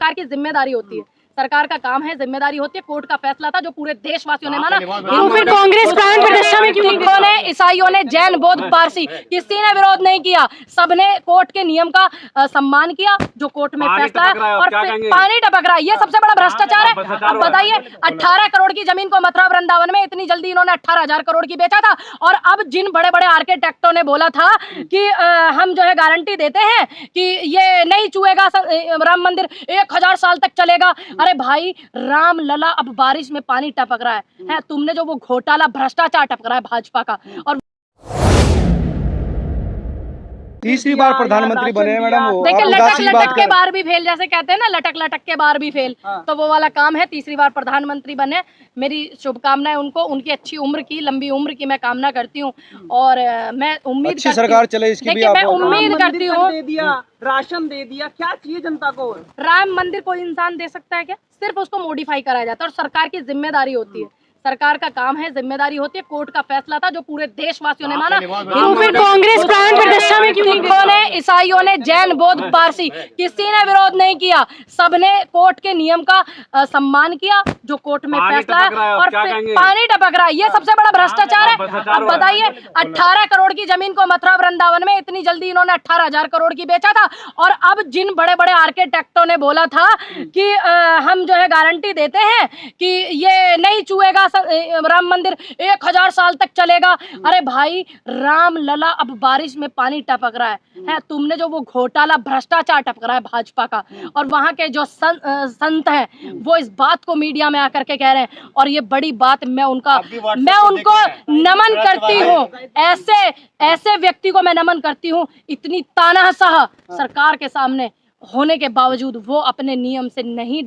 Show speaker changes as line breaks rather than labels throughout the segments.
सरकार की जिम्मेदारी होती है, सरकार का काम है, जिम्मेदारी होती है। कोर्ट का फैसला था जो पूरे देशवासियों ने माना।
फिर कांग्रेस प्राण प्रतिष्ठा में क्यों?
सिखों ने, ईसाइयों ने, जैन, बौद्ध, पारसी, किसी ने विरोध नहीं किया। सबने कोर्ट के नियम का सम्मान किया जो कोर्ट में फैसला है। और पानी टपक रहा है, ये सबसे बड़ा भ्रष्टाचार है। अब बताइए, 18 करोड़ की जमीन को मथुरा वृंदावन में इतनी जल्दी इन्होंने 18,000 करोड़ की बेचा था। और अब जिन बड़े बड़े आर्किटेक्टों ने बोला था कि हम जो है गारंटी देते हैं कि ये नहीं छुएगा राम मंदिर, 1000 साल तक चलेगा। अरे भाई, राम लला अब बारिश में पानी टपक रहा है। तुमने जो वो घोटाला भ्रष्टाचार टपक रहा है भाजपा का। और
तीसरी बार प्रधानमंत्री बने मैडम।
देखिए, लटक लटक के बार भी फेल, जैसे कहते हैं ना, लटक लटक के बार भी फेल। तो वो वाला काम है। तीसरी बार प्रधानमंत्री बने, मेरी शुभकामनाएं उनको, उनकी अच्छी उम्र की, लंबी उम्र की मैं कामना करती हूँ। और मैं उम्मीद
अच्छी सरकार चले इसकी भी
मैं उम्मीद करती हूँ।
राशन दे दिया, क्या चाहिए जनता को?
राम मंदिर कोई इंसान दे सकता है क्या? सिर्फ उसको मॉडिफाई कराया जाता है। और सरकार की जिम्मेदारी होती है, सरकार का काम है, जिम्मेदारी होती है। कोर्ट का फैसला था जो पूरे देशवासियों ने माना।
फिर कांग्रेस प्राण प्रतिष्ठा में क्यों?
सिखों ने, ईसाइयों ने, जैन, बौद्ध, पारसी, किसी ने विरोध नहीं किया। सबने कोर्ट के नियम का सम्मान किया जो कोर्ट में फैसला है। और पानी टपक रहा है, ये सबसे बड़ा भ्रष्टाचार है। अब बताइए, 18 करोड़ की जमीन को मथुरा वृंदावन में इतनी जल्दी इन्होंने 18,000 करोड़ की बेचा था। और अब जिन बड़े बड़े आर्किटेक्टों ने बोला था कि हम जो है गारंटी देते हैं कि ये नहीं छुएगा राम मंदिर, 1000 साल तक चलेगा। अरे भाई, राम लला अब बारिश में पानी टपक रहा है। तुमने जो वो घोटाला भ्रष्टाचार टपक रहा है भाजपा का। और वहां के जो संत हैं वो इस बात को मीडिया में आकर के कह रहे हैं। और ये बड़ी बात, मैं उनको नमन करती हूँ। ऐसे व्यक्ति को मैं नमन करती हूँ। इतनी तानाशाह सरकार के सामने होने के बावजूद वो अपने नियम से नहीं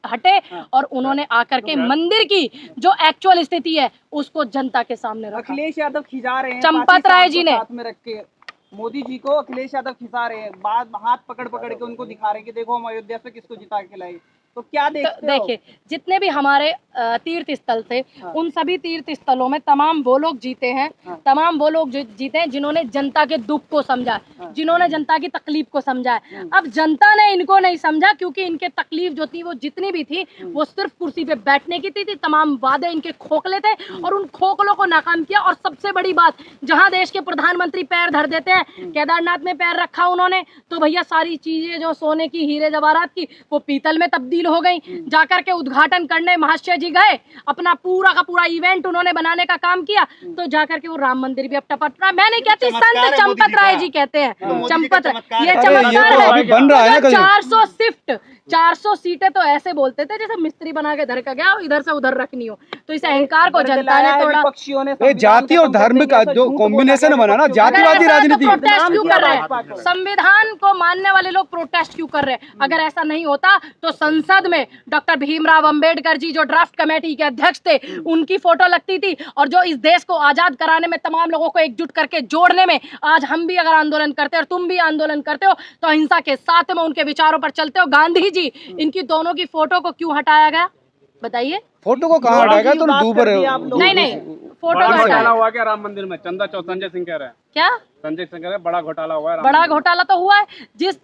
हटे। और उन्होंने आकर के मंदिर की जो एक्चुअल स्थिति है उसको जनता के सामने रखा।
अखिलेश यादव खिजा रहे हैं,
चंपत राय जी ने
साथ में रख के मोदी जी को अखिलेश यादव खिसा रहे हैं, हाथ पकड़ पकड़ के उनको दिखा रहे हैं कि देखो हम अयोध्या से किसको जिता के लाए। तो क्या देखिए,
जितने भी हमारे तीर्थ स्थल थे, उन सभी तीर्थ स्थलों में तमाम वो लोग जीते हैं, तमाम वो लोग जीते हैं जिन्होंने जनता के दुख को समझा, जिन्होंने जनता की तकलीफ को समझा है। अब जनता ने इनको नहीं समझा क्योंकि इनके तकलीफ जो थी वो जितनी भी थी वो सिर्फ कुर्सी पे बैठने की थी। तमाम वादे इनके खोखले थे और उन खोखलों को नाकाम किया। और सबसे बड़ी बात, जहां देश के प्रधानमंत्री पैर धर देते हैं, केदारनाथ में पैर रखा उन्होंने, तो भैया सारी चीजें जो सोने की, हीरे जवाहरात की, वो पीतल में तब्दील हो गई। जाकर के उद्घाटन करने महाशय जी गए, अपना पूरा का पूरा इवेंट उन्होंने बनाने का काम किया। तो जाकर के वो राम मंदिर भी अब टपक रहा है। मैं नहीं कहती, संत चंपत राय जी कहते हैं, चंपत, ये चमत्कार है। 400 सीटें तो ऐसे बोलते थे जैसे मिस्त्री बना के धर का गया इधर से उधर रखनी हो। तो इस अहंकार को जनता ने तोड़ा।
जाति और धर्म का जो कॉम्बिनेशन बना ना, जातिवादी राजनीति।
प्रोटेस्ट क्यों कर रहे हैं? संविधान को मानने वाले लोग प्रोटेस्ट क्यों कर रहे हैं? अगर ऐसा नहीं होता तो संसद में डॉक्टर भीमराव अंबेडकर जी जो ड्राफ्ट कमेटी के अध्यक्ष थे, उनकी फोटो लगती थी। और जो इस देश को आजाद कराने में, तमाम लोगों को एकजुट करके जोड़ने में, आज हम भी अगर आंदोलन करते हो और तुम भी आंदोलन करते हो तो अहिंसा के साथ में उनके विचारों पर चलते हो। गांधी जी, इनकी दोनों की फोटो को क्यों हटाया गया बताइए?
फोटो को कहाँ हटाया गया? तुम डूब रहे हो।
नहीं, फोटो
घोटाला हुआ क्या राम मंदिर में? संजय सिंह कह रहे हैं।
क्या
संजय सिंह कह रहे हैं बड़ा घोटाला हुआ है।
बड़ा घोटाला तो हुआ है।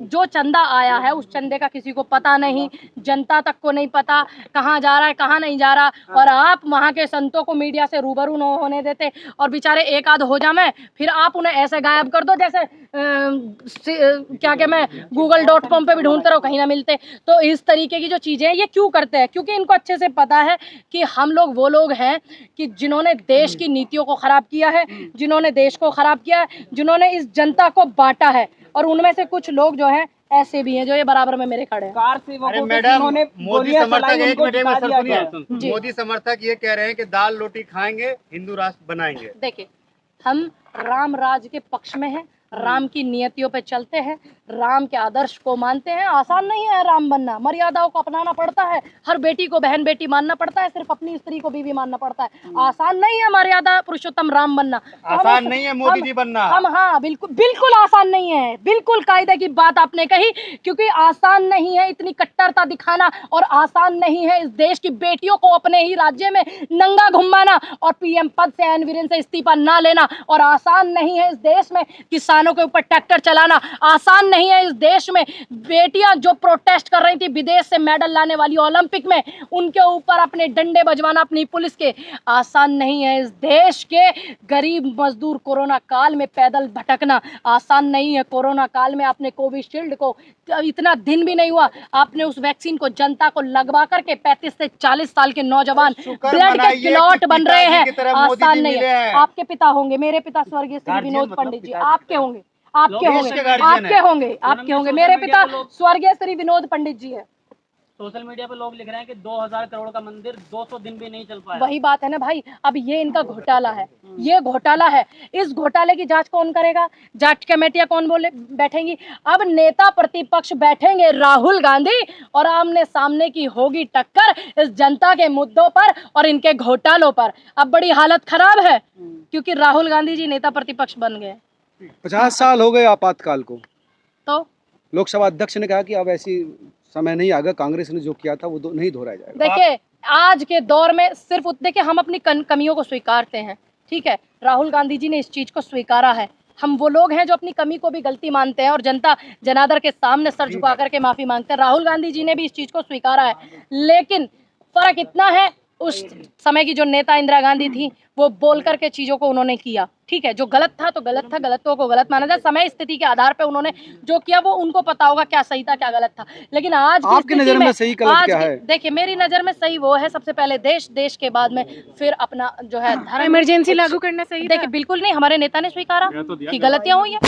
जो चंदा आया है उस चंदे का किसी को पता नहीं, जनता तक को नहीं पता कहाँ जा रहा है, कहाँ नहीं जा रहा। और आप वहाँ के संतों को मीडिया से रूबरू न होने देते और बेचारे एक आध हो जाए, फिर आप उन्हें ऐसे गायब कर दो जैसे क्या मैं google.com पे भी ढूंढते रहो, कहीं ना मिलते। तो इस तरीके की जो चीजें हैं ये क्यों करते हैं? क्योंकि इनको अच्छे से पता है कि हम लोग वो लोग हैं कि जिन्होंने देश की नीतियों को खराब किया है, जिन्होंने देश को खराब किया है, जिन्होंने इस जनता को बांटा है। और उनमें से कुछ लोग जो हैं ऐसे भी हैं जो ये बराबर में मेरे खड़े हैं।
मोदी समर्थक ये कह रहे हैं कि दाल रोटी खाएंगे, हिंदू राष्ट्र बनाएंगे।
देखिए, हम राम राज के पक्ष में हैं, राम की नियतियों पे चलते हैं, राम के आदर्श को मानते हैं। आसान नहीं है राम बनना, मर्यादाओं को अपनाना पड़ता है। हर बेटी को बहन बेटी मानना पड़ता है, सिर्फ अपनी स्त्री को बीवी मानना पड़ता है। आसान नहीं है मर्यादा पुरुषोत्तम राम बनना,
आसान नहीं है मोदी जी बनना।
हाँ, बिल्कुल आसान नहीं है। बिल्कुल कायदे की बात आपने कही, क्योंकि आसान नहीं है इतनी कट्टरता दिखाना, और आसान नहीं है इस देश की बेटियों को अपने ही राज्य में नंगा घुमाना और पीएम पद से एन वीरेन से इस्तीफा ना लेना। और आसान नहीं है इस देश में किसान किसानों के ऊपर ट्रैक्टर चलाना आसान नहीं है। इस देश में बेटियां जो प्रोटेस्ट कर रही थी विदेश से मेडल लाने वाली ओलंपिक में, उनके ऊपर अपने डंडे बजवाना अपनी पुलिस के आसान नहीं है। इस देश के गरीब मजदूर कोरोना काल में पैदल भटकना आसान नहीं है। कोरोना काल में आपने कोविशील्ड को इतना दिन भी नहीं हुआ, आपने उस वैक्सीन को जनता को लगवा करके 35 से 40 साल के नौजवान ब्लड के क्लॉट बन रहे हैं, आसान नहीं है। आपके पिता होंगे, मेरे पिता स्वर्गीय श्री विनोद पंडित जी, आपके होंगे, आपके होंगे, आपके होंगे, आपके होंगे। मेरे पिता स्वर्गीय श्री विनोद पंडित जी है।
सोशल मीडिया पे लोग लिख रहे हैं कि 2000 करोड़ का मंदिर 200 दिन भी नहीं चल पाया।
वही बात है ना भाई, अब ये इनका घोटाला है, ये घोटाला है। इस घोटाले की जांच कौन करेगा? जांच कमेटियां कौन बैठेंगी? अब नेता प्रतिपक्ष बैठेंगे राहुल गांधी और आमने सामने की होगी टक्कर इस जनता के मुद्दों पर और इनके घोटालों पर। अब बड़ी हालत खराब है क्योंकि राहुल गांधी जी नेता प्रतिपक्ष बन गए।
50 साल हो गए आपातकाल को,
तो
लोकसभा अध्यक्ष ने कहा कि अब ऐसी समय नहीं आएगा, कांग्रेस ने जो किया था वो नहीं दोहराया जाएगा।
देखिए आज के दौर में सिर्फ देखिए हम अपनी कमियों को स्वीकारते हैं, ठीक है, राहुल गांधी जी ने इस चीज को स्वीकारा है। हम वो लोग हैं जो अपनी कमी को भी गलती मानते हैं और जनता जनार्दन के सामने सर झुका करके माफी मांगते हैं। राहुल गांधी जी ने भी इस चीज को स्वीकारा है, लेकिन फर्क इतना है उस समय की जो नेता इंदिरा गांधी थी वो बोल करके चीजों को उन्होंने किया, ठीक है, जो गलत था तो गलत था, गलतों को गलत माना जाए। समय स्थिति के आधार पे उन्होंने जो किया वो उनको पता होगा क्या सही था क्या गलत था। लेकिन आज
आपकी नजर में सही गलत क्या है?
देखिए मेरी नजर में सही वो है, सबसे पहले देश, देश के बाद में फिर अपना जो है धर्म।
इमरजेंसी लागू करना सही था?
देखिए बिल्कुल नहीं, हमारे नेता ने स्वीकारा कि गलतियां हुई है।